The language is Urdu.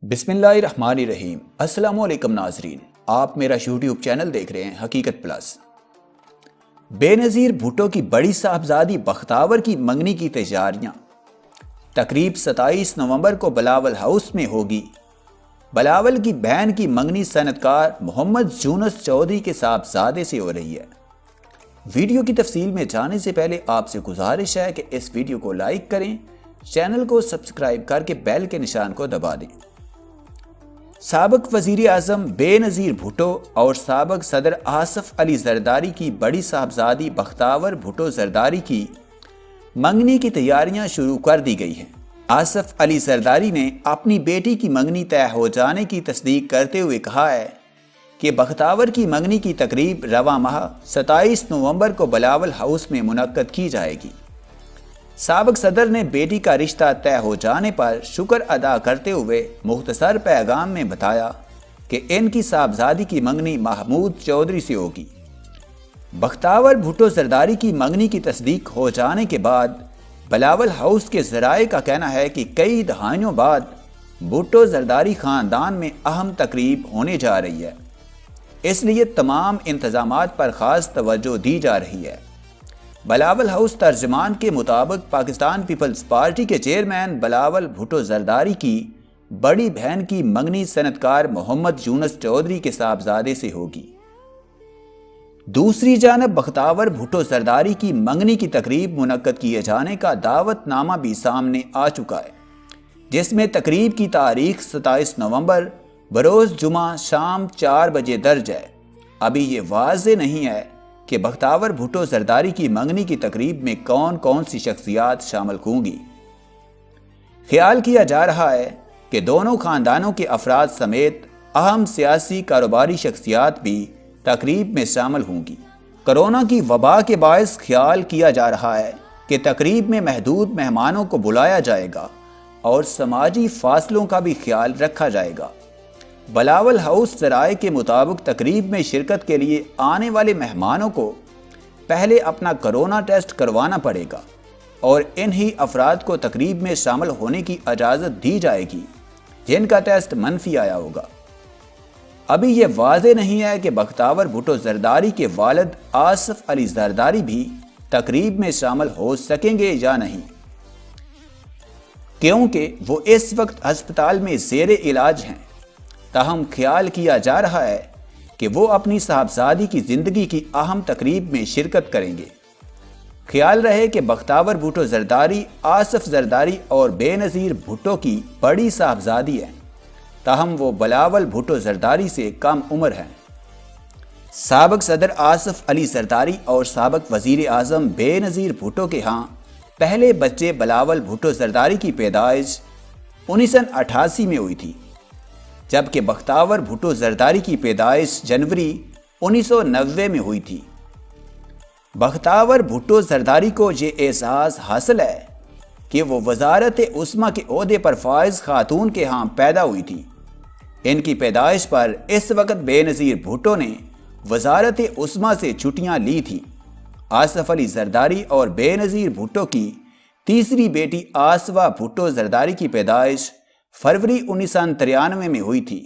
بسم اللہ الرحمن الرحیم۔ السلام علیکم ناظرین، آپ میرا یوٹیوب چینل دیکھ رہے ہیں حقیقت پلس۔ بے نظیر بھٹو کی بڑی صاحبزادی بختاور کی منگنی کی تیاریاں۔ تقریب 27 نومبر کو بلاول ہاؤس میں ہوگی۔ بلاول کی بہن کی منگنی صنعتکار محمد یونس چودھری کے صاحبزادے سے ہو رہی ہے۔ ویڈیو کی تفصیل میں جانے سے پہلے آپ سے گزارش ہے کہ اس ویڈیو کو لائک کریں، چینل کو سبسکرائب کر کے بیل کے نشان کو دبا دیں۔ سابق وزیر اعظم بے نظیر بھٹو اور سابق صدر آصف علی زرداری کی بڑی صاحبزادی بختاور بھٹو زرداری کی منگنی کی تیاریاں شروع کر دی گئی ہیں۔ آصف علی زرداری نے اپنی بیٹی کی منگنی طے ہو جانے کی تصدیق کرتے ہوئے کہا ہے کہ بختاور کی منگنی کی تقریب رواں ماہ 27 نومبر کو بلاول ہاؤس میں منعقد کی جائے گی۔ سابق صدر نے بیٹی کا رشتہ طے ہو جانے پر شکر ادا کرتے ہوئے مختصر پیغام میں بتایا کہ ان کی صاحبزادی کی منگنی محمود چودھری سے ہوگی۔ بختاور بھٹو زرداری کی منگنی کی تصدیق ہو جانے کے بعد بلاول ہاؤس کے ذرائع کا کہنا ہے کہ کئی دہائیوں بعد بھٹو زرداری خاندان میں اہم تقریب ہونے جا رہی ہے، اس لیے تمام انتظامات پر خاص توجہ دی جا رہی ہے۔ بلاول ہاؤس ترجمان کے مطابق پاکستان پیپلز پارٹی کے چیئرمین بلاول بھٹو زرداری کی بڑی بہن کی منگنی صنعتکار محمد یونس چودھری کے صاحبزادے سے ہوگی۔ دوسری جانب بختاور بھٹو زرداری کی منگنی کی تقریب منعقد کیے جانے کا دعوت نامہ بھی سامنے آ چکا ہے، جس میں تقریب کی تاریخ 27 نومبر بروز جمعہ شام 4 بجے درج ہے۔ ابھی یہ واضح نہیں ہے کہ بختاور بھٹو زرداری کی منگنی کی تقریب میں کون کون سی شخصیات شامل ہوں گی۔ خیال کیا جا رہا ہے کہ دونوں خاندانوں کے افراد سمیت اہم سیاسی کاروباری شخصیات بھی تقریب میں شامل ہوں گی۔ کرونا کی وبا کے باعث خیال کیا جا رہا ہے کہ تقریب میں محدود مہمانوں کو بلایا جائے گا اور سماجی فاصلوں کا بھی خیال رکھا جائے گا۔ بلاول ہاؤس ذرائع کے مطابق تقریب میں شرکت کے لیے آنے والے مہمانوں کو پہلے اپنا کرونا ٹیسٹ کروانا پڑے گا اور انہی افراد کو تقریب میں شامل ہونے کی اجازت دی جائے گی جن کا ٹیسٹ منفی آیا ہوگا۔ ابھی یہ واضح نہیں ہے کہ بختاور بھٹو زرداری کے والد آصف علی زرداری بھی تقریب میں شامل ہو سکیں گے یا نہیں، کیونکہ وہ اس وقت ہسپتال میں زیر علاج ہیں۔ تاہم خیال کیا جا رہا ہے کہ وہ اپنی صاحبزادی کی زندگی کی اہم تقریب میں شرکت کریں گے۔ خیال رہے کہ بختاور بھٹو زرداری آصف زرداری اور بے نظیر بھٹو کی بڑی صاحبزادی ہیں، تاہم وہ بلاول بھٹو زرداری سے کم عمر ہیں۔ سابق صدر آصف علی زرداری اور سابق وزیر اعظم بے نظیر بھٹو کے ہاں پہلے بچے بلاول بھٹو زرداری کی پیدائش 1988 میں ہوئی تھی، جبکہ بختاور بھٹو زرداری کی پیدائش جنوری 1990 میں ہوئی تھی۔ بختاور بھٹو زرداری کو یہ احساس حاصل ہے کہ وہ وزارت عظمیٰ کے عہدے پر فائز خاتون کے ہاں پیدا ہوئی تھی۔ ان کی پیدائش پر اس وقت بے نظیر بھٹو نے وزارت عظمیٰ سے چھٹیاں لی تھی۔ آصف علی زرداری اور بے نظیر بھٹو کی تیسری بیٹی آصفہ بھٹو زرداری کی پیدائش فروری 1993 میں ہوئی تھی۔